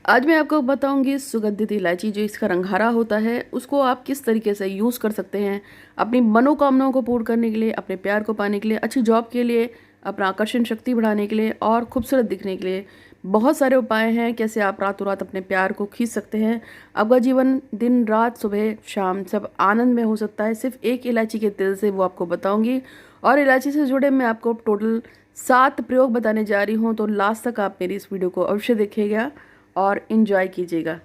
आज मैं आपको बताऊंगी सुगंधित इलायची जो इसका रंग हरा होता है उसको आप किस तरीके से यूज़ कर सकते हैं अपनी मनोकामनाओं को पूर्ण करने के लिए, अपने प्यार को पाने के लिए, अच्छी जॉब के लिए, अपना आकर्षण शक्ति बढ़ाने के लिए और खूबसूरत दिखने के लिए। बहुत सारे उपाय हैं कैसे आप रातों रात अपने प्यार को खींच सकते हैं। आपका जीवन दिन रात सुबह शाम सब आनंद में हो सकता है सिर्फ एक इलायची के तेल से, वो आपको बताऊंगी। और इलायची से जुड़े मैं आपको टोटल 7 प्रयोग बताने जा रही हूँ, तो लास्ट तक आप मेरी इस वीडियो को अवश्य देखिएगा और इन्जॉय कीजिएगा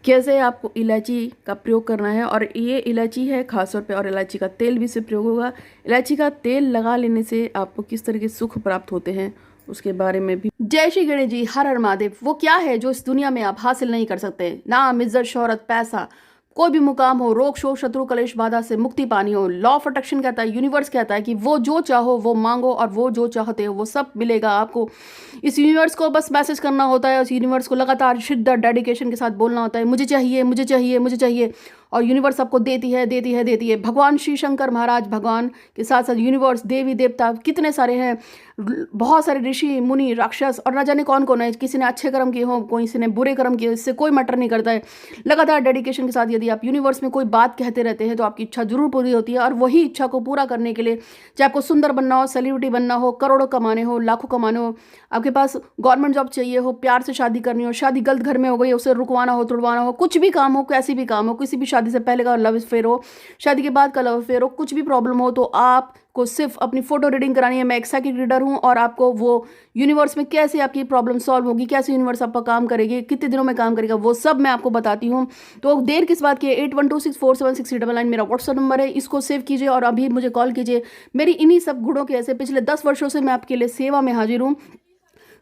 कैसे आपको इलायची का प्रयोग करना है। और ये इलायची है खास तौर पे, और इलायची का तेल भी इससे प्रयोग होगा। इलायची का तेल लगा लेने से आपको किस तरह के सुख प्राप्त होते हैं उसके बारे में भी। जय श्री गणेश जी, हर हर महादेव। वो क्या है जो इस दुनिया में आप हासिल नहीं कर सकते? नाम, इज्जत, शोहरत, पैसा, कोई भी मुकाम हो, रोग शोक शत्रु कलेश बाधा से मुक्ति पानी हो। लॉ ऑफ अट्रैक्शन कहता है, यूनिवर्स कहता है कि वो जो चाहो वो मांगो और वो जो चाहते हो वो सब मिलेगा आपको। इस यूनिवर्स को बस मैसेज करना होता है, उस यूनिवर्स को लगातार शिद्दत डेडिकेशन के साथ बोलना होता है, मुझे चाहिए मुझे चाहिए मुझे चाहिए। और यूनिवर्स आपको देती है देती है देती है। भगवान श्री शंकर महाराज भगवान के साथ साथ यूनिवर्स, देवी देवता कितने सारे हैं, बहुत सारे ऋषि मुनि राक्षस और ना जाने कौन कौन है। किसी ने अच्छे कर्म किए हो, किसी ने बुरे कर्म किए, इससे कोई मैटर नहीं करता है। लगातार डेडिकेशन के साथ यदि आप यूनिवर्स में कोई बात कहते रहते हैं तो आपकी इच्छा जरूर पूरी होती है। और वही इच्छा को पूरा करने के लिए, चाहे आपको सुंदर बनना हो, सेलिब्रिटी बनना हो, करोड़ों कमाने हो, लाखों कमाने हो, आपके पास गवर्नमेंट जॉब चाहिए हो, प्यार से शादी करनी हो, शादी गलत घर में हो गई, उसे रुकवाना हो, तुड़वाना हो, कुछ भी काम हो, कैसी भी काम हो, किसी भी शादी से पहले का लव अफेयर हो, शादी के बाद का लव अफेयर हो, कुछ भी प्रॉब्लम हो, तो आपको सिर्फ अपनी फोटो रीडिंग करानी है। मैं एक साइकिक रीडर हूँ और आपको वो यूनिवर्स में कैसे आपकी प्रॉब्लम सॉल्व होगी, कैसे यूनिवर्स आपका काम करेगी, कितने दिनों में काम करेगा, वो सब मैं आपको बताती हूँ। तो देर किस बात की है? 8126476399 मेरा व्हाट्सअप नंबर है, इसको सेव कीजिए और अभी मुझे कॉल कीजिए। मेरी इन्हीं सब गुणों के ऐसे पिछले 10 वर्षों से मैं आपके लिए सेवा में हाजिर हूँ।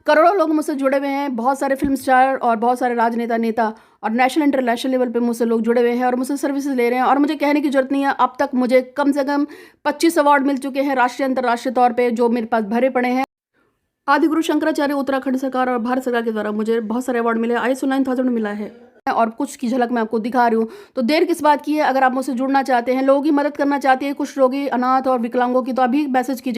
करोड़ों लोग मुझसे जुड़े हुए हैं, बहुत सारे फिल्म स्टार और बहुत सारे राजनेता नेता और नेशनल इंटरनेशनल लेवल पे मुझसे लोग जुड़े हुए हैं और मुझसे सर्विसेज ले रहे हैं। और मुझे कहने की जरूरत नहीं है, अब तक मुझे कम से कम 25 अवार्ड मिल चुके हैं राष्ट्रीय अंतर्राष्ट्रीय तौर पे, जो मेरे पास भरे पड़े हैं। आदि गुरु शंकराचार्य, उत्तराखंड सरकार और भारत सरकार के द्वारा मुझे बहुत सारे अवार्ड मिले, ISO 9000 मिला है। और कुछ की झलक मैं आपको दिखा रही हूँ। तो देर किस बात की है? अगर आप मुझसे जुड़ना चाहते हैं, लोगों की मदद करना चाहते हैं, कुछ रोगी, अनाथ और विकलांगों की, तो अभी मैसेज कीजिए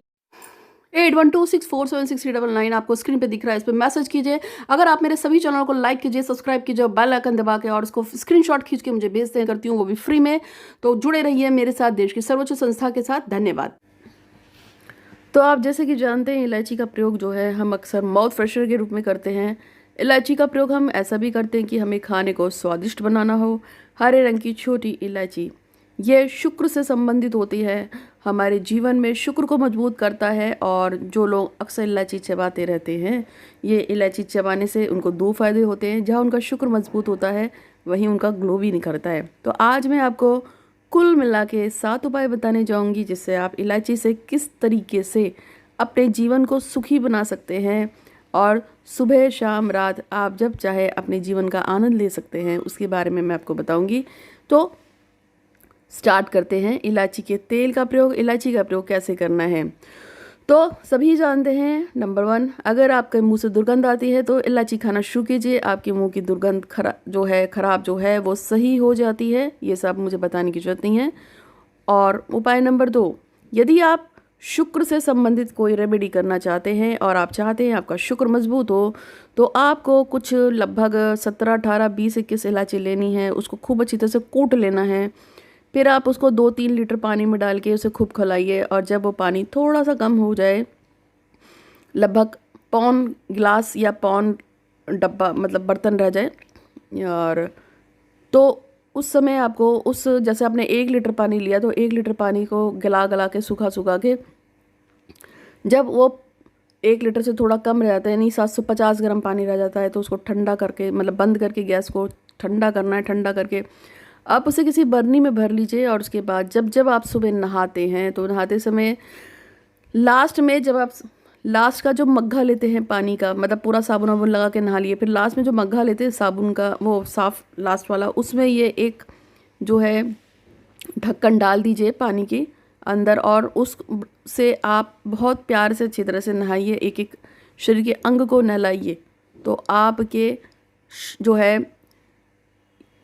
8126476399, आपको स्क्रीन पे दिख रहा है, इस पर मैसेज कीजिए। अगर आप मेरे सभी चैनलों को लाइक कीजिए, सब्सक्राइब कीजिए, बेल आइकन दबा के और उसको स्क्रीनशॉट खींच के मुझे भेज दें करती हूँ, वो भी फ्री में। तो जुड़े रहिए मेरे साथ देश की सर्वोच्च संस्था के साथ। धन्यवाद। तो आप जैसे कि जानते हैं इलायची का प्रयोग जो है हम अक्सर माउथ फ्रेशनर के रूप में करते हैं। इलायची का प्रयोग हम ऐसा भी करते हैं कि हमें खाने को स्वादिष्ट बनाना हो। हरे रंग की छोटी इलायची ये शुक्र से संबंधित होती है, हमारे जीवन में शुक्र को मजबूत करता है। और जो लोग अक्सर इलायची चबाते रहते हैं, ये इलायची चबाने से उनको 2 फायदे होते हैं। जहाँ उनका शुक्र मजबूत होता है वहीं उनका ग्लो भी निखरता है। तो आज मैं आपको कुल मिला के 7 उपाय बताने जाऊंगी जिससे आप इलायची से किस तरीके से अपने जीवन को सुखी बना सकते हैं और सुबह शाम रात आप जब चाहे अपने जीवन का आनंद ले सकते हैं, उसके बारे में मैं आपको बताऊंगी। तो स्टार्ट करते हैं इलायची के तेल का प्रयोग। इलायची का प्रयोग कैसे करना है तो सभी जानते हैं। नंबर 1, अगर आपके मुंह से दुर्गंध आती है तो इलायची खाना शुरू कीजिए, आपके मुंह की दुर्गंध खराब जो है वो सही हो जाती है। ये सब मुझे बताने की जरूरत नहीं है। और उपाय नंबर 2, यदि आप शुक्र से संबंधित कोई रेमेडी करना चाहते हैं और आप चाहते हैं आपका शुक्र मजबूत हो, तो आपको कुछ लगभग 17, 18, 20, 21 इलायची लेनी है। उसको खूब अच्छी तरह से कूट लेना है। फिर आप उसको 2-3 लीटर पानी में डाल के उसे खूब खौलाइए। और जब वो पानी थोड़ा सा कम हो जाए, लगभग पौन गिलास या पौन डब्बा मतलब बर्तन रह जाए, और तो उस समय आपको जैसे आपने 1 लीटर पानी लिया तो 1 लीटर पानी को गला गला के सूखा के, जब वो 1 लीटर से थोड़ा कम रह जाता है, यानी 750 गर्म पानी रह जाता है, तो उसको ठंडा करके मतलब बंद करके गैस को ठंडा करना है। ठंडा करके आप उसे किसी बर्नी में भर लीजिए। और उसके बाद जब आप सुबह नहाते हैं तो नहाते समय लास्ट में जब आप लास्ट का जो मग्घा लेते हैं पानी का, मतलब पूरा साबुन वाबुन लगा के नहा लिए, फिर लास्ट में जो मग्घा लेते हैं साबुन का, वो साफ लास्ट वाला, उसमें ये एक जो है ढक्कन डाल दीजिए पानी के अंदर। और उस से आप बहुत प्यार से अच्छी तरह से नहाइए, एक एक शरीर के अंग को नहलाइए। तो आपके जो है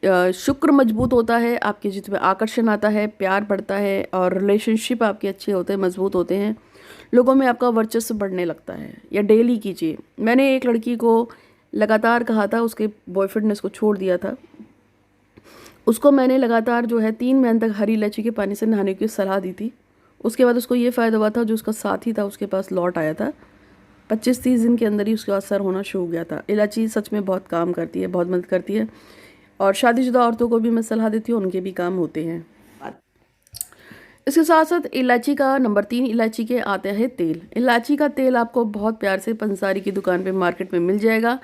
शुक्र मजबूत होता है, आपके जिसमें आकर्षण आता है, प्यार बढ़ता है और रिलेशनशिप आपके अच्छे होते हैं, मजबूत होते हैं, लोगों में आपका वर्चस्व बढ़ने लगता है। या डेली कीजिए। मैंने एक लड़की को लगातार कहा था, उसके बॉयफ्रेंड ने उसको छोड़ दिया था। उसको मैंने लगातार जो है 3 महीने तक हरी इलायची के पानी से नहाने की सलाह दी थी। उसके बाद उसको ये फ़ायदा हुआ था, जो उसका साथी था उसके पास लौट आया था। 25-30 दिन के अंदर ही उसका असर होना शुरू हो गया था। इलायची सच में बहुत काम करती है, बहुत मदद करती है, और शादीशुदा औरतों को भी मैं सलाह देती हूँ, उनके भी काम होते हैं। इसके साथ साथ इलायची का नंबर 3 इलायची के आते हैं तेल। इलायची का तेल आपको बहुत प्यार से पंसारी की दुकान पे मार्केट में मिल जाएगा।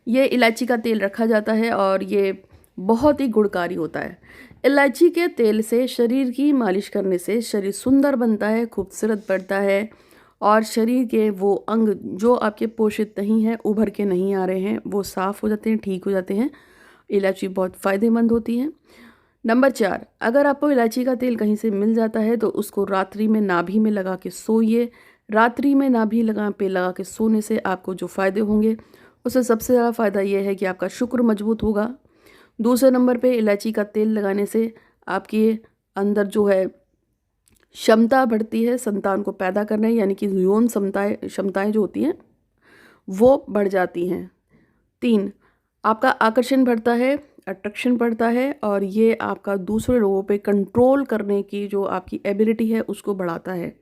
ये इलायची का तेल रखा जाता है और ये बहुत ही गुणकारी होता है। इलायची के तेल से शरीर की मालिश करने से शरीर सुंदर बनता है, खूबसूरत बढ़ता है, और शरीर के वो अंग जो आपके पोषित नहीं हैं, उभर के नहीं आ रहे हैं, वो साफ़ हो जाते हैं, ठीक हो जाते हैं। इलायची बहुत फ़ायदेमंद होती है। नंबर 4, अगर आपको इलायची का तेल कहीं से मिल जाता है तो उसको रात्रि में नाभि में लगा के सोइए। रात्रि में नाभि लगा के सोने से आपको जो फ़ायदे होंगे, उससे सबसे ज़्यादा फ़ायदा ये है कि आपका शुक्र मजबूत होगा। दूसरे नंबर पे इलायची का तेल लगाने से आपके अंदर जो है क्षमता बढ़ती है संतान को पैदा करने, यानी कि यौन क्षमताएँ जो होती हैं वो बढ़ जाती हैं। 3, आपका आकर्षण बढ़ता है, अट्रैक्शन बढ़ता है, और ये आपका दूसरे लोगों पे कंट्रोल करने की जो आपकी एबिलिटी है उसको बढ़ाता है।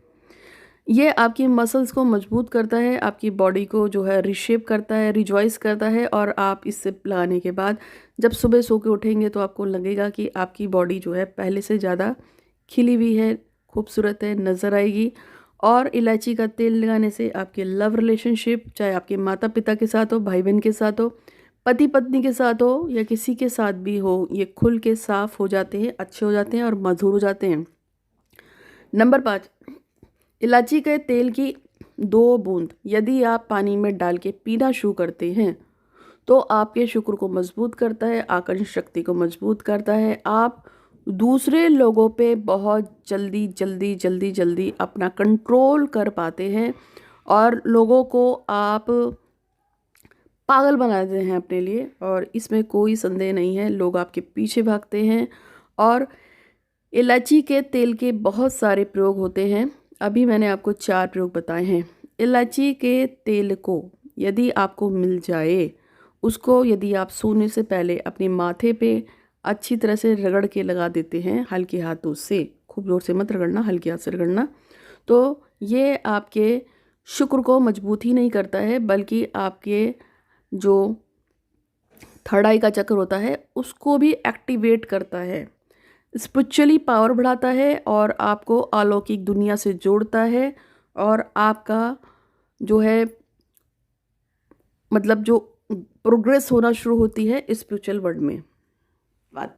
ये आपकी मसल्स को मजबूत करता है, आपकी बॉडी को जो है रिशेप करता है, रिजवाइज करता है, और आप इससे लगाने के बाद जब सुबह सो के उठेंगे तो आपको लगेगा कि आपकी बॉडी जो है पहले से ज़्यादा खिली हुई है, खूबसूरत है, नज़र आएगी। और इलायची का तेल लगाने से आपके लव रिलेशनशिप, चाहे आपके माता पिता के साथ हो, भाई बहन के साथ हो, पति पत्नी के साथ हो, या किसी के साथ भी हो, ये खुल के साफ़ हो जाते हैं, अच्छे हो जाते हैं और मधुर हो जाते हैं। नंबर 5, इलायची के तेल की 2 बूंद यदि आप पानी में डाल के पीना शुरू करते हैं तो आपके शुक्र को मजबूत करता है, आकर्षण शक्ति को मजबूत करता है। आप दूसरे लोगों पे बहुत जल्दी जल्दी जल्दी जल्दी अपना कंट्रोल कर पाते हैं, और लोगों को आप पागल बना देते हैं अपने लिए, और इसमें कोई संदेह नहीं है। लोग आपके पीछे भागते हैं। और इलायची के तेल के बहुत सारे प्रयोग होते हैं। अभी मैंने आपको 4 प्रयोग बताए हैं। इलायची के तेल को यदि आपको मिल जाए, उसको यदि आप सोने से पहले अपने माथे पे अच्छी तरह से रगड़ के लगा देते हैं, हल्के हाथों से, खूब ज़ोर से मत रगड़ना, हल्के हाथ से रगड़ना, तो ये आपके शुक्र को मजबूत ही नहीं करता है, बल्कि आपके जो थर्ड आई का चक्र होता है उसको भी एक्टिवेट करता है, स्पिरिचुअली पावर बढ़ाता है, और आपको अलौकिक दुनिया से जोड़ता है, और आपका जो है मतलब जो प्रोग्रेस होना शुरू होती है स्पिरिचुअल वर्ल्ड में। बात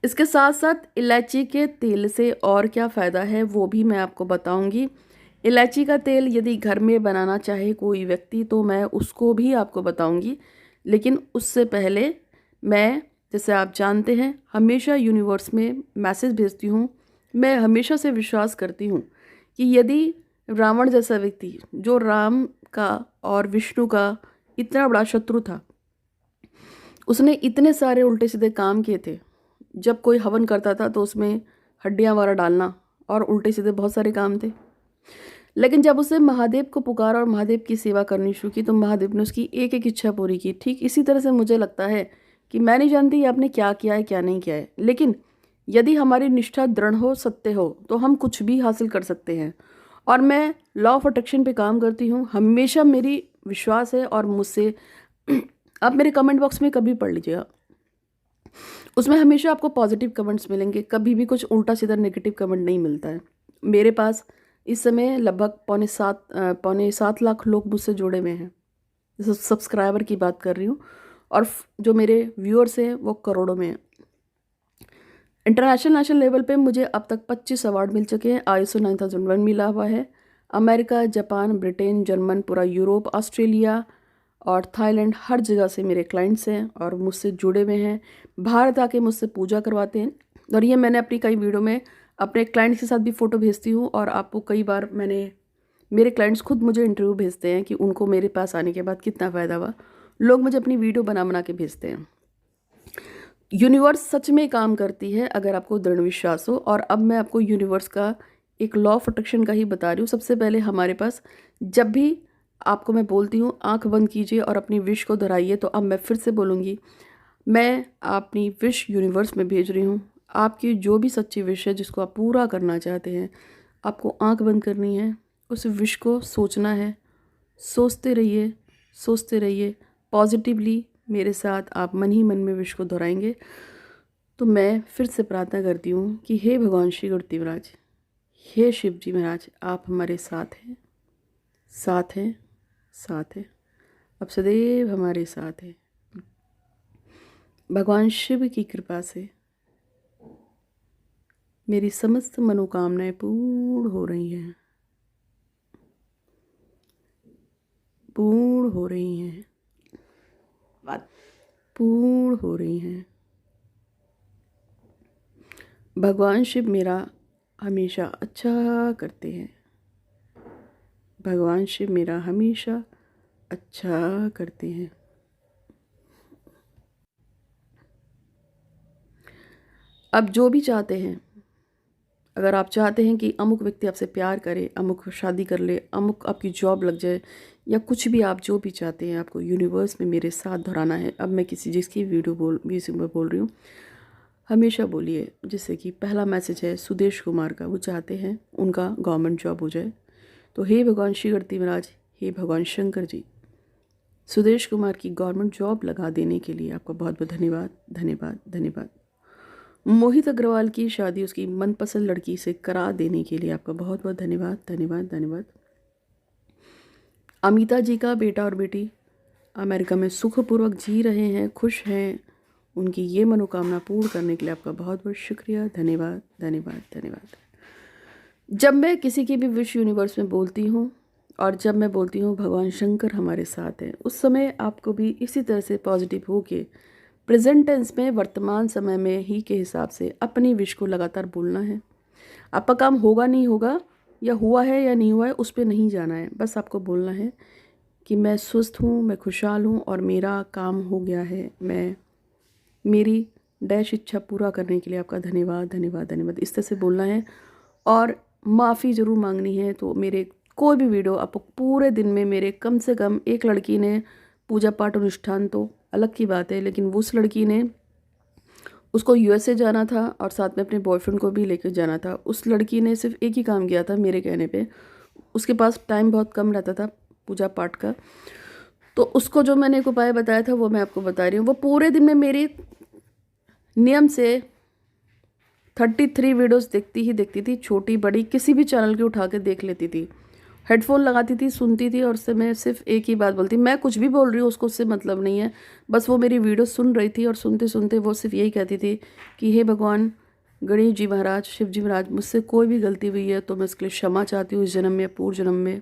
इसके साथ साथ इलायची के तेल से और क्या फ़ायदा है वो भी मैं आपको बताऊंगी। इलायची का तेल यदि घर में बनाना चाहे कोई व्यक्ति तो मैं उसको भी आपको बताऊंगी, लेकिन उससे पहले मैं, जैसे आप जानते हैं, हमेशा यूनिवर्स में मैसेज भेजती हूँ। मैं हमेशा से विश्वास करती हूँ कि यदि रावण जैसा व्यक्ति, जो राम का और विष्णु का इतना बड़ा शत्रु था, उसने इतने सारे उल्टे सीधे काम किए थे। जब कोई हवन करता था तो उसमें हड्डियां वगैरह डालना और उल्टे सीधे बहुत सारे काम थे। लेकिन जब उसे महादेव को पुकारा और महादेव की सेवा करनी शुरू की तो महादेव ने उसकी एक एक इच्छा पूरी की। ठीक इसी तरह से मुझे लगता है कि मैं नहीं जानती आपने क्या किया है क्या नहीं किया है, लेकिन यदि हमारी निष्ठा दृढ़ हो, सत्य हो, तो हम कुछ भी हासिल कर सकते हैं। और मैं लॉ ऑफ अट्रैक्शन पे काम करती हूँ, हमेशा मेरी विश्वास है, और मुझसे आप मेरे कमेंट बॉक्स में कभी पढ़ लीजिएगा, उसमें हमेशा आपको पॉजिटिव कमेंट्स मिलेंगे, कभी भी कुछ उल्टा सीधा नेगेटिव कमेंट नहीं मिलता है। मेरे पास इस समय लगभग पौने 7 लाख लोग मुझसे जुड़े हुए हैं, सब्सक्राइबर की बात कर रही हूँ, और जो मेरे व्यूअर्स हैं वो करोड़ों में हैं। इंटरनेशनल नेशनल लेवल पे मुझे अब तक 25 अवार्ड मिल चुके हैं। ISO 9001 मिला हुआ है। अमेरिका, जापान, ब्रिटेन, जर्मन, पूरा यूरोप, ऑस्ट्रेलिया और थाईलैंड, हर जगह से मेरे क्लाइंट्स हैं और मुझसे जुड़े हुए हैं। भारत आके मुझसे पूजा करवाते हैं, और ये मैंने अपनी कई वीडियो में अपने क्लाइंट्स के साथ भी फ़ोटो भेजती हूँ, और आपको कई बार मेरे क्लाइंट्स खुद मुझे इंटरव्यू भेजते हैं कि उनको मेरे पास आने के बाद कितना फ़ायदा हुआ। लोग मुझे अपनी वीडियो बना बना के भेजते हैं। यूनिवर्स सच में काम करती है अगर आपको दृढ़ विश्वास हो। और अब मैं आपको यूनिवर्स का एक लॉ ऑफ अट्रैक्शन का ही बता रही हूँ। सबसे पहले हमारे पास जब भी आपको मैं बोलती हूँ आंख बंद कीजिए और अपनी विश को दोहराइए। तो अब मैं फिर से बोलूँगी, मैं अपनी विश यूनिवर्स में भेज रही हूँ। आपकी जो भी सच्ची विश है जिसको आप पूरा करना चाहते हैं, आपको आंख बंद करनी है, उस विश को सोचना है, सोचते रहिए पॉजिटिवली। मेरे साथ आप मन ही मन में विश को दोहराएंगे। तो मैं फिर से प्रार्थना करती हूँ कि हे भगवान श्री गणपति महाराज, हे शिव जी महाराज, आप हमारे साथ हैं, साथ हैं, साथ हैं, अब सदैव हमारे साथ हैं। भगवान शिव की कृपा से मेरी समस्त मनोकामनाएं पूर्ण हो रही हैं, पूर्ण हो रही हैं, पूर्ण हो रही हैं। भगवान शिव मेरा हमेशा अच्छा करते हैं, भगवान शिव मेरा हमेशा अच्छा करते हैं। अब जो भी चाहते हैं, अगर आप चाहते हैं कि अमुक व्यक्ति आपसे प्यार करे, अमुक शादी कर ले, अमुक आपकी जॉब लग जाए, या कुछ भी आप जो भी चाहते हैं, आपको यूनिवर्स में मेरे साथ दोहराना है। अब मैं किसी जिसकी वीडियो में बोल रही हूँ, हमेशा बोलिए। जैसे कि पहला मैसेज है सुदेश कुमार का, वो चाहते हैं उनका गवर्नमेंट जॉब हो जाए। तो हे भगवान श्री गणपति महाराज, हे भगवान शंकर जी, सुदेश कुमार की गवर्नमेंट जॉब लगा देने के लिए आपका बहुत बहुत धन्यवाद, धन्यवाद, धन्यवाद। मोहित अग्रवाल की शादी उसकी मनपसंद लड़की से करा देने के लिए आपका बहुत बहुत धन्यवाद, धन्यवाद, धन्यवाद। अमिता जी का बेटा और बेटी अमेरिका में सुखपूर्वक जी रहे हैं, खुश हैं, उनकी ये मनोकामना पूर्ण करने के लिए आपका बहुत बहुत शुक्रिया, धन्यवाद, धन्यवाद, धन्यवाद। जब मैं किसी की भी विश यूनिवर्स में बोलती हूँ और जब मैं बोलती हूँ भगवान शंकर हमारे साथ हैं, उस समय आपको भी इसी तरह से पॉजिटिव हो के प्रेजेंट टेंस में, वर्तमान समय में ही के हिसाब से अपनी विश को लगातार बोलना है। आपका काम होगा नहीं होगा, या हुआ है या नहीं हुआ है, उस पर नहीं जाना है। बस आपको बोलना है कि मैं स्वस्थ हूँ, मैं खुशहाल हूँ और मेरा काम हो गया है। मेरी डैश इच्छा पूरा करने के लिए आपका धन्यवाद, धन्यवाद, धन्यवाद, इस तरह से बोलना है। और माफ़ी ज़रूर मांगनी है। तो मेरे कोई भी वीडियो आप पूरे दिन में मेरे कम से कम एक लड़की ने पूजा पाठ अनुष्ठान तो अलग की बात है, लेकिन उस लड़की ने, उसको यूएसए जाना था और साथ में अपने बॉयफ्रेंड को भी लेकर जाना था। उस लड़की ने सिर्फ एक ही काम किया था मेरे कहने पे। उसके पास टाइम बहुत कम रहता था पूजा पाठ का, तो उसको जो मैंने एक उपाय बताया था वो मैं आपको बता रही हूँ। वो पूरे दिन में मेरी नियम से 33 वीडियोस देखती थी, छोटी बड़ी किसी भी चैनल की उठा के देख लेती थी, हेडफोन लगाती थी, सुनती थी, और उससे मैं सिर्फ एक ही बात बोलती, मैं कुछ भी बोल रही हूँ उसको उससे मतलब नहीं है। बस वो मेरी वीडियो सुन रही थी और सुनते सुनते वो सिर्फ यही कहती थी कि हे भगवान गणेश जी महाराज, शिव जी महाराज, मुझसे कोई भी गलती हुई है तो मैं उसके लिए क्षमा चाहती हूँ, इस जन्म में, पूर्व जन्म में।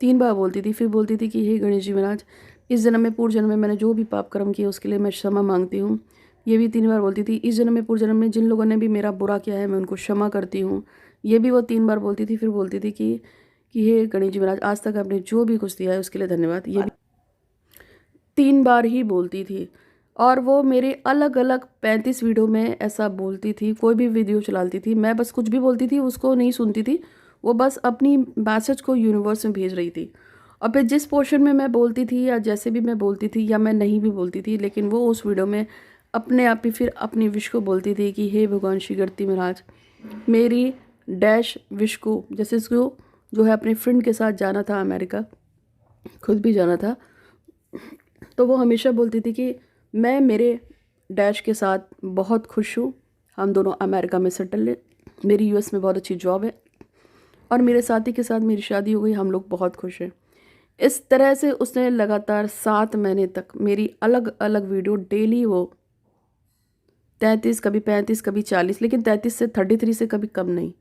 3 बार बोलती थी। फिर बोलती थी कि हे गणेश जी महाराज, इस जन्म में, पूर्व जन्म में मैंने जो भी पाप कर्म किया उसके लिए मैं क्षमा मांगती हूँ। ये भी 3 बार बोलती थी। इस जन्म में, पूर्व जन्म में जिन लोगों ने भी मेरा बुरा किया है मैं उनको क्षमा करती हूँ। ये भी वो 3 बार बोलती थी। फिर बोलती थी कि हे गणेश जी महाराज, आज तक आपने जो भी कुछ दिया है उसके लिए धन्यवाद। ये भी 3 बार ही बोलती थी। और वो मेरे अलग अलग 35 वीडियो में ऐसा बोलती थी। कोई भी वीडियो चलाती थी, मैं बस कुछ भी बोलती थी उसको नहीं सुनती थी, वो बस अपनी मैसेज को यूनिवर्स में भेज रही थी। और फिर जिस पोर्शन में मैं बोलती थी या जैसे भी मैं बोलती थी या मैं नहीं भी बोलती थी, लेकिन वो उस वीडियो में अपने आप ही फिर अपनी विश को बोलती थी कि हे भगवान श्री गणपति महाराज, मेरी डैश विश को, जैसे इसको जो है अपने फ्रेंड के साथ जाना था अमेरिका, खुद भी जाना था, तो वो हमेशा बोलती थी कि मैं मेरे डैश के साथ बहुत खुश हूँ, हम दोनों अमेरिका में सेटल हैं, मेरी यूएस में बहुत अच्छी जॉब है और मेरे साथी के साथ मेरी शादी हो गई, हम लोग बहुत खुश हैं। इस तरह से उसने लगातार 7 महीने तक मेरी अलग अलग वीडियो डेली, वो 33, कभी 35, कभी 40, लेकिन 33 से 33 से कभी कम नहीं,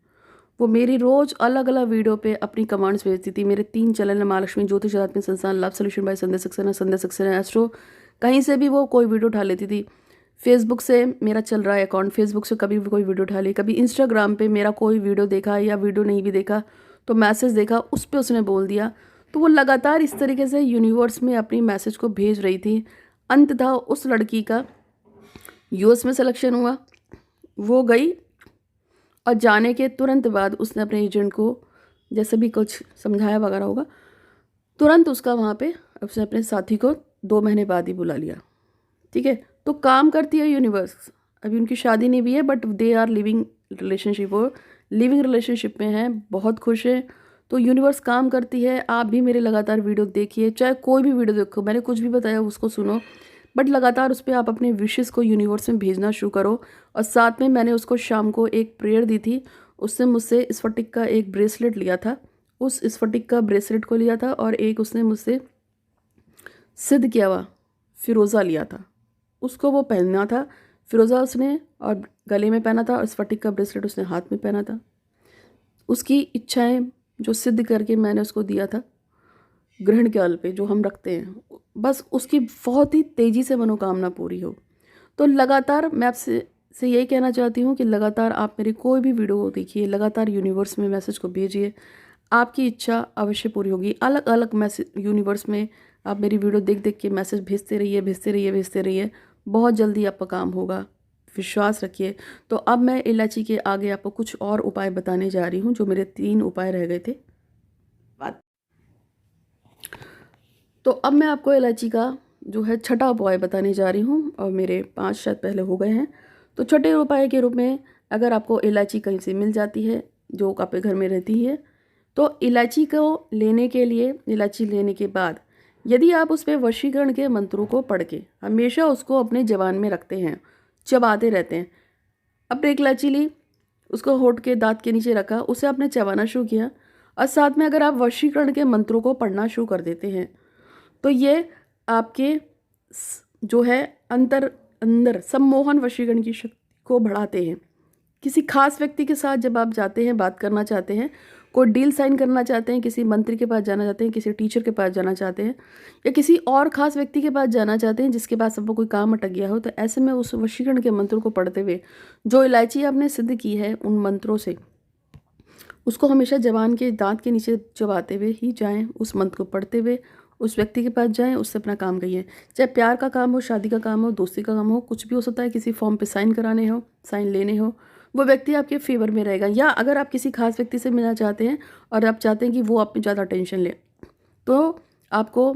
वो मेरी रोज़ अलग अलग वीडियो पे अपनी कमांड्स भेजती थी। मेरे 3 चैनल है, महालक्ष्मी ज्योतिष आध्यात्मिक संस्थान, लव सोल्यूशन बाय संध्या सक्सेना, एस्ट्रो, कहीं से भी वो कोई वीडियो उठा लेती थी। फेसबुक से मेरा चल रहा है अकाउंट, फेसबुक से कभी भी कोई वीडियो उठा ली, कभी इंस्टाग्राम पे मेरा कोई वीडियो देखा या वीडियो नहीं भी देखा तो मैसेज देखा, उस पर उसने बोल दिया। तो वो लगातार इस तरीके से यूनिवर्स में अपनी मैसेज को भेज रही थी। अंततः उस लड़की का यूएस में सिलेक्शन हुआ, वो गई और जाने के तुरंत बाद उसने अपने एजेंट को जैसे भी कुछ समझाया वगैरह होगा, तुरंत उसका वहाँ पे उसने अपने साथी को 2 महीने बाद ही बुला लिया। ठीक है, तो काम करती है यूनिवर्स। अभी उनकी शादी नहीं हुई है but they are living relationship, वो लिविंग रिलेशनशिप में हैं, बहुत खुश है। तो यूनिवर्स काम करती है। आप भी मेरे लगातार वीडियो देखिए, चाहे कोई भी वीडियो देखो, मैंने कुछ भी बताया उसको सुनो, बट लगातार उस पर आप अपने विशेस को यूनिवर्स में भेजना शुरू करो। और साथ में मैंने उसको शाम को एक प्रेयर दी थी, उसने मुझसे स्फटिक का एक ब्रेसलेट लिया था, उस स्फटिक का ब्रेसलेट को लिया था, और एक उसने मुझसे सिद्ध किया हुआ फिरोज़ा लिया था, उसको वो पहनना था। फिरोज़ा उसने और गले में पहना था और स्फटिक का ब्रेसलेट उसने हाथ में पहना था। उसकी इच्छाएं जो सिद्ध करके मैंने उसको दिया था ग्रहण काल पे जो हम रखते हैं, बस उसकी बहुत ही तेज़ी से मनोकामना पूरी हो। तो लगातार मैं आपसे यही कहना चाहती हूँ कि लगातार आप मेरी कोई भी वीडियो देखिए, लगातार यूनिवर्स में मैसेज को भेजिए, आपकी इच्छा अवश्य पूरी होगी। अलग अलग मैसेज यूनिवर्स में आप मेरी वीडियो देख देख के मैसेज भेजते रहिए, भेजते रहिए, भेजते रहिए, बहुत जल्दी आपका काम होगा, विश्वास रखिए। तो अब मैं इलायची के आगे आपको कुछ और उपाय बताने जा रही हूँ, जो मेरे 3 उपाय रह गए थे। तो अब मैं आपको इलायची का जो है छठा उपाय बताने जा रही हूँ, और मेरे 5 शायद पहले हो गए हैं। तो छठे उपाय के रूप में अगर आपको इलायची कहीं से मिल जाती है जो आपके घर में रहती है, तो इलायची को लेने के लिए, इलायची लेने के बाद यदि आप उस पर वशीकरण के मंत्रों को पढ़ के हमेशा उसको अपने जबान में रखते हैं, चबाते रहते हैं। अपने एक इलायची ली, उसको होठ के दांत के नीचे रखा, उसे आपने चबाना शुरू किया, और साथ में अगर आप वशीकरण के मंत्रों को पढ़ना शुरू कर देते हैं, तो ये आपके जो है अंदर सम्मोहन वशीकरण की शक्ति को बढ़ाते हैं। किसी खास व्यक्ति के साथ जब आप जाते हैं, बात करना चाहते हैं, कोई डील साइन करना चाहते हैं, किसी मंत्री के पास जाना चाहते हैं, किसी टीचर के पास जाना चाहते हैं, या किसी और खास व्यक्ति के पास जाना चाहते हैं जिसके पास आपको कोई काम अटक गया हो, तो ऐसे में उस वशीकरण के मंत्र को पढ़ते हुए जो इलायची आपने सिद्ध की है उन मंत्रों से, उसको हमेशा जबान के दांत के नीचे चबाते हुए ही जाएं, उस मंत्र को पढ़ते हुए उस व्यक्ति के पास जाएं, उससे अपना काम कहिए। चाहे प्यार का काम हो, शादी का काम हो, दोस्ती का काम हो, कुछ भी हो सकता है, किसी फॉर्म पे साइन कराने हो, साइन लेने हो, वो व्यक्ति आपके फेवर में रहेगा। या अगर आप किसी खास व्यक्ति से मिलना चाहते हैं और आप चाहते हैं कि वो आप पे ज़्यादा टेंशन ले, तो आपको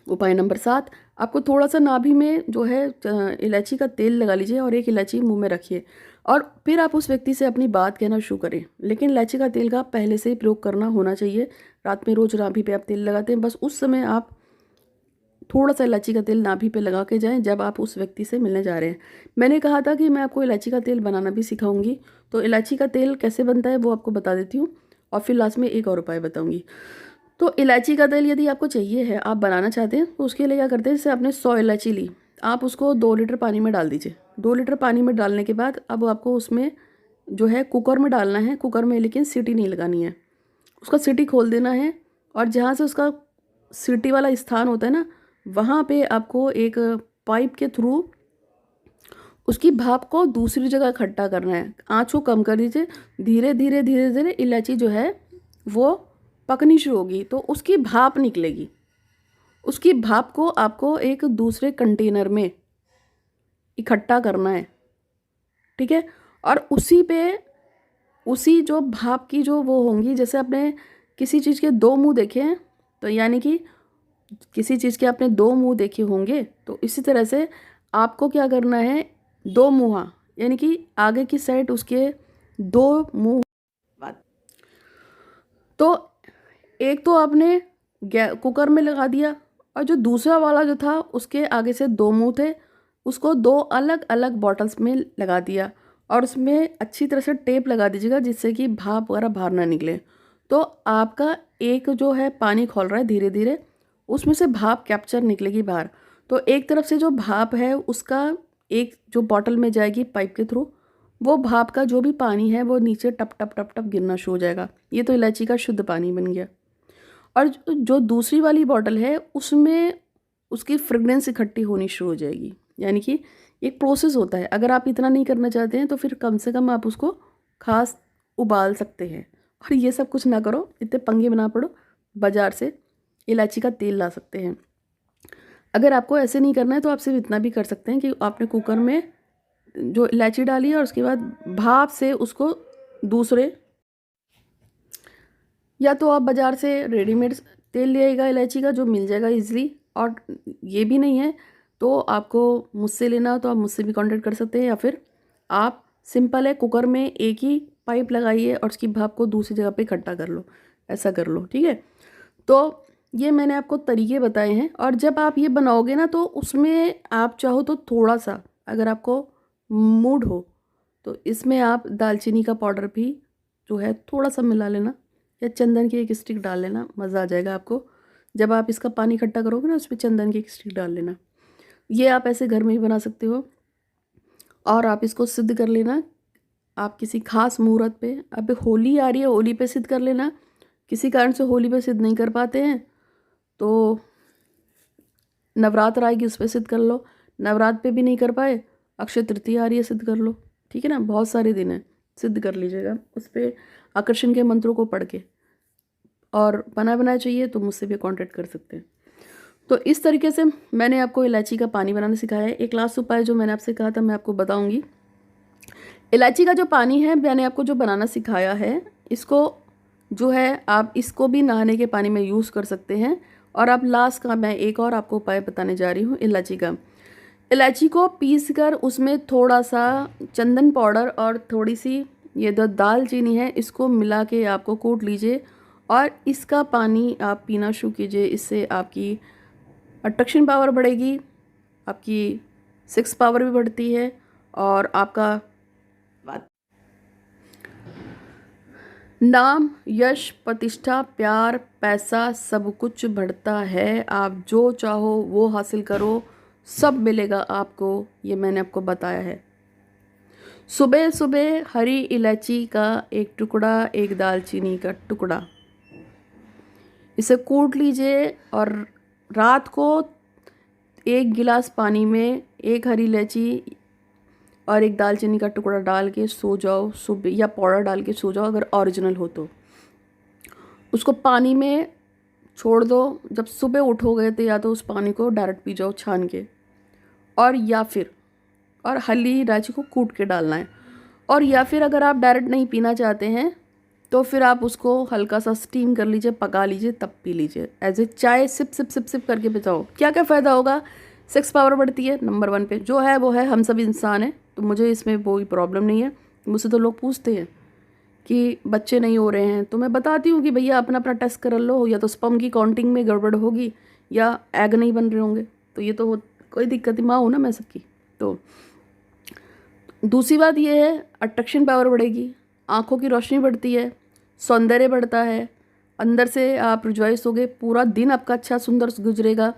उपाय नंबर 7, आपको थोड़ा सा नाभि में जो है इलायची का तेल लगा लीजिए और एक इलायची मुंह में रखिए, और फिर आप उस व्यक्ति से अपनी बात कहना शुरू करें। लेकिन इलायची का तेल का पहले से ही प्रयोग करना होना चाहिए। रात में रोज नाभि पे आप तेल लगाते हैं, बस उस समय आप थोड़ा सा इलायची का तेल नाभि पे लगा के जाएं जब आप उस व्यक्ति से मिलने जा रहे हैं। मैंने कहा था कि मैं आपको इलायची का तेल बनाना भी सिखाऊंगी, तो इलायची का तेल कैसे बनता है वो आपको बता देती हूँ, और फिर लास्ट में एक और उपाय बताऊँगी। तो इलायची का तेल यदि आपको चाहिए है, आप बनाना चाहते हैं, तो उसके लिए क्या करते हैं, जैसे आपने 100 इलायची ली, आप उसको 2 लीटर पानी में डाल दीजिए। 2 लीटर पानी में डालने के बाद अब आपको उसमें जो है कुकर में डालना है, कुकर में लेकिन सीटी नहीं लगानी है, उसका सीटी खोल देना है, और जहाँ से उसका सीटी वाला स्थान होता है ना, वहाँ पे आपको एक पाइप के थ्रू उसकी भाप को दूसरी जगह इकट्ठा करना है। आँच को कम कर दीजिए, धीरे धीरे धीरे धीरे इलायची जो है वो पकनी शुरू होगी, तो उसकी भाप निकलेगी। उसकी भाप को आपको एक दूसरे कंटेनर में इकट्ठा करना है, ठीक है। और उसी पे, उसी जो भाप की जो वो होंगी, जैसे आपने किसी चीज़ के 2 मुंह देखे हैं, तो यानी कि किसी चीज़ के आपने 2 मुंह देखे होंगे, तो इसी तरह से आपको क्या करना है, 2 मुँहा, यानी कि आगे की साइड उसके 2 मुँह। तो एक तो आपने कुकर में लगा दिया, और जो दूसरा वाला जो था उसके आगे से 2 मुंह थे, उसको 2 अलग अलग बॉटल्स में लगा दिया, और उसमें अच्छी तरह से टेप लगा दीजिएगा जिससे कि भाप वगैरह बाहर ना निकले। तो आपका एक जो है पानी खोल रहा है धीरे धीरे, उसमें से भाप कैप्चर निकलेगी बाहर। तो एक तरफ से जो भाप है उसका एक जो बॉटल में जाएगी पाइप के थ्रू, वो भाप का जो भी पानी है वो नीचे टप टप टप टप गिरना शुरू हो जाएगा। ये तो इलायची का शुद्ध पानी बन गया। और जो दूसरी वाली बॉटल है उसमें उसकी फ्रेगनेंस इकट्ठी होनी शुरू हो जाएगी। यानी कि एक प्रोसेस होता है, अगर आप इतना नहीं करना चाहते हैं तो फिर कम से कम आप उसको खास उबाल सकते हैं। और ये सब कुछ ना करो, इतने पंगे में ना पड़ो, बाज़ार से इलायची का तेल ला सकते हैं। अगर आपको ऐसे नहीं करना है तो आप सिर्फ इतना भी कर सकते हैं कि आपने कुकर में जो इलायची डाली है और उसके बाद भाप से उसको दूसरे, या तो आप बाज़ार से रेडीमेड तेल लिएगा इलायची का जो मिल जाएगा इजीली, और ये भी नहीं है तो आपको मुझसे लेना हो तो आप मुझसे भी कांटेक्ट कर सकते हैं, या फिर आप सिंपल है कुकर में एक ही पाइप लगाइए और उसकी भाप को दूसरी जगह पे इकट्ठा कर लो, ऐसा कर लो, ठीक है। तो ये मैंने आपको तरीके बताए हैं, और जब आप ये बनाओगे ना तो उसमें आप चाहो तो थोड़ा सा, अगर आपको मूड हो तो इसमें आप दालचीनी का पाउडर भी जो है थोड़ा सा मिला लेना, या चंदन की एक स्टिक डाल लेना, मज़ा आ जाएगा आपको। जब आप इसका पानी इकट्ठा करोगे ना उसमें चंदन की एक स्टिक डाल लेना। ये आप ऐसे घर में ही बना सकते हो, और आप इसको सिद्ध कर लेना आप किसी खास मुहूर्त पे। अब होली आ रही है, होली पे सिद्ध कर लेना। किसी कारण से होली पे सिद्ध नहीं कर पाते हैं तो नवरात्र आएगी उस पर सिद्ध कर लो, नवरात्र पे भी नहीं कर पाए, अक्षय तृतीया आ रही है सिद्ध कर लो, ठीक है ना। बहुत सारे दिन हैं, सिद्ध कर लीजिएगा उस पर आकर्षण के मंत्रों को पढ़ के। और बना बनाया चाहिए तो मुझसे भी कांटेक्ट कर सकते हैं। तो इस तरीके से मैंने आपको इलायची का पानी बनाना सिखाया है। एक लास्ट उपाय जो मैंने आपसे कहा था मैं आपको बताऊंगी। इलायची का जो पानी है मैंने आपको जो बनाना सिखाया है, इसको जो है आप इसको भी नहाने के पानी में यूज़ कर सकते हैं। और अब लास्ट का मैं एक और आपको उपाय बताने जा रही हूँ इलायची का। इलायची को पीस कर उसमें थोड़ा सा चंदन पाउडर और थोड़ी सी ये जो दालचीनी है इसको मिला के आपको कूट लीजिए, और इसका पानी आप पीना शुरू कीजिए। इससे आपकी अट्रैक्शन पावर बढ़ेगी, आपकी सेक्स पावर भी बढ़ती है, और आपका नाम, यश, प्रतिष्ठा, प्यार, पैसा सब कुछ बढ़ता है। आप जो चाहो वो हासिल करो, सब मिलेगा आपको, ये मैंने आपको बताया है। सुबह सुबह हरी इलायची का एक टुकड़ा, एक दालचीनी का टुकड़ा, इसे कूट लीजिए और रात को एक गिलास पानी में एक हरी इलायची और एक दालचीनी का टुकड़ा डाल के सो जाओ सुबह, या पाउडर डाल के सो जाओ अगर ओरिजिनल हो तो। उसको पानी में छोड़ दो, जब सुबह उठोगे तो या तो उस पानी को डायरेक्ट पी जाओ छान के, और या फिर और हरी इलायची को कूट के डालना है। और या फिर अगर आप डायरेक्ट नहीं पीना चाहते हैं तो फिर आप उसको हल्का सा स्टीम कर लीजिए, पका लीजिए, तब पी लीजिए एज ए चाय, सिप सिप सिप सिप करके पिताओ। क्या क्या फ़ायदा होगा? सेक्स पावर बढ़ती है, नंबर 1 पे जो है वो है। हम सब इंसान हैं तो मुझे इसमें कोई प्रॉब्लम नहीं है। मुझसे तो लोग पूछते हैं कि बच्चे नहीं हो रहे हैं, तो मैं बताती हूँ कि भैया अपना अपना टेस्ट कर लो, या तो स्पर्म की काउंटिंग में गड़बड़ होगी या एग नहीं बन रहे होंगे, तो ये तो कोई दिक्कत ही माँ हूँ ना मैं सबकी। तो दूसरी बात ये है, अट्रैक्शन पावर बढ़ेगी, आँखों की रोशनी बढ़ती है, सौंदर्य बढ़ता है, अंदर से आप रिजॉइस होगे, पूरा दिन आपका अच्छा सुंदर गुजरेगा।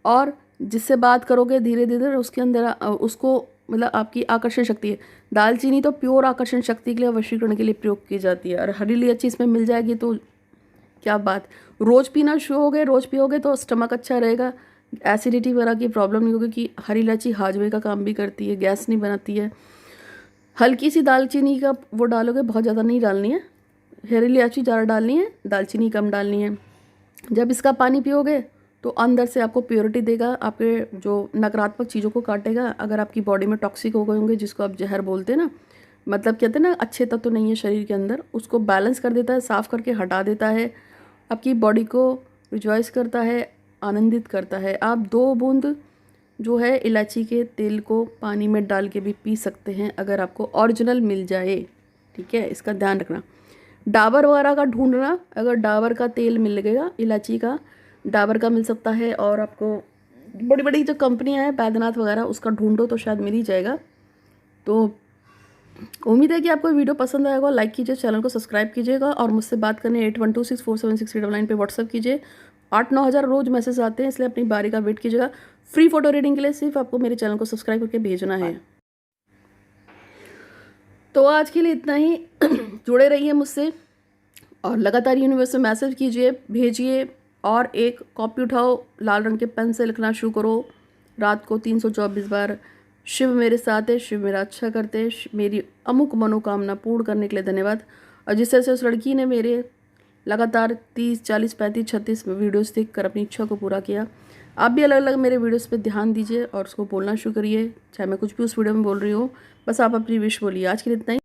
और जिससे बात करोगे धीरे धीरे उसके अंदर उसको मतलब आपकी आकर्षण शक्ति है। दालचीनी तो प्योर आकर्षण शक्ति के लिए, वशीकरण के लिए प्रयोग की जाती है, और हरी इलायची इसमें मिल जाएगी तो क्या बात। रोज़ पीना शुरू हो गए, रोज़ पियोगे तो स्टमक अच्छा रहेगा, एसिडिटी वगैरह की प्रॉब्लम नहीं होगी, कि हरी इलायची हाजमे का काम भी करती है, गैस नहीं बनाती है। हल्की सी दालचीनी का वो डालोगे, बहुत ज़्यादा नहीं डालनी है, हरी इलायची ज़्यादा डालनी है, दालचीनी कम डालनी है। जब इसका पानी पियोगे तो अंदर से आपको प्योरिटी देगा, आपके जो नकारात्मक चीज़ों को काटेगा। अगर आपकी बॉडी में टॉक्सिक हो गए होंगे, जिसको आप जहर बोलते हैं ना, मतलब कहते हैं ना अच्छे तत्व तो नहीं है शरीर के अंदर, उसको बैलेंस कर देता है, साफ़ करके हटा देता है, आपकी बॉडी को रिजॉइस करता है, आनंदित करता है। आप 2 बूंद जो है इलायची के तेल को पानी में डाल के भी पी सकते हैं, अगर आपको ओरिजिनल मिल जाए, ठीक है। इसका ध्यान रखना। डाबर वगैरह का ढूंढना, अगर डाबर का तेल मिल गया, इलायची का डाबर का मिल सकता है, और आपको बड़ी बड़ी जो कंपनियां हैं बैद्यनाथ वगैरह, उसका ढूंढो तो शायद मिल ही जाएगा। तो उम्मीद है कि आपको वीडियो पसंद आएगा। लाइक कीजिए, चैनल को सब्सक्राइब कीजिएगा, और मुझसे बात करने 8126476399 पे व्हाट्सअप कीजिए। 8-9 हज़ार रोज़ मैसेज आते हैं, इसलिए अपनी बारी का वेट कीजिएगा। फ्री फोटो रीडिंग के लिए सिर्फ आपको मेरे चैनल को सब्सक्राइब करके भेजना है। तो आज के लिए इतना ही। जुड़े रहिए मुझसे, और लगातार यूनिवर्स में मैसेज कीजिए, भेजिए, और एक कॉपी उठाओ, लाल रंग के पेन से लिखना शुरू करो रात को 324 बार। शिव मेरे साथ है, शिव मेरा अच्छा करते हैं, मेरी अमुक मनोकामना पूर्ण करने के लिए धन्यवाद। और जिस तरह से उस लड़की ने मेरे लगातार 30, 40, 35, 36 वीडियोस देख कर अपनी इच्छा को पूरा किया, आप भी अलग अलग मेरे वीडियोस पे ध्यान दीजिए और उसको बोलना शुरू करिए, चाहे मैं कुछ भी उस वीडियो में बोल रही हूँ, बस आप अपनी विश बोलिए। आज के लिए इतना ही।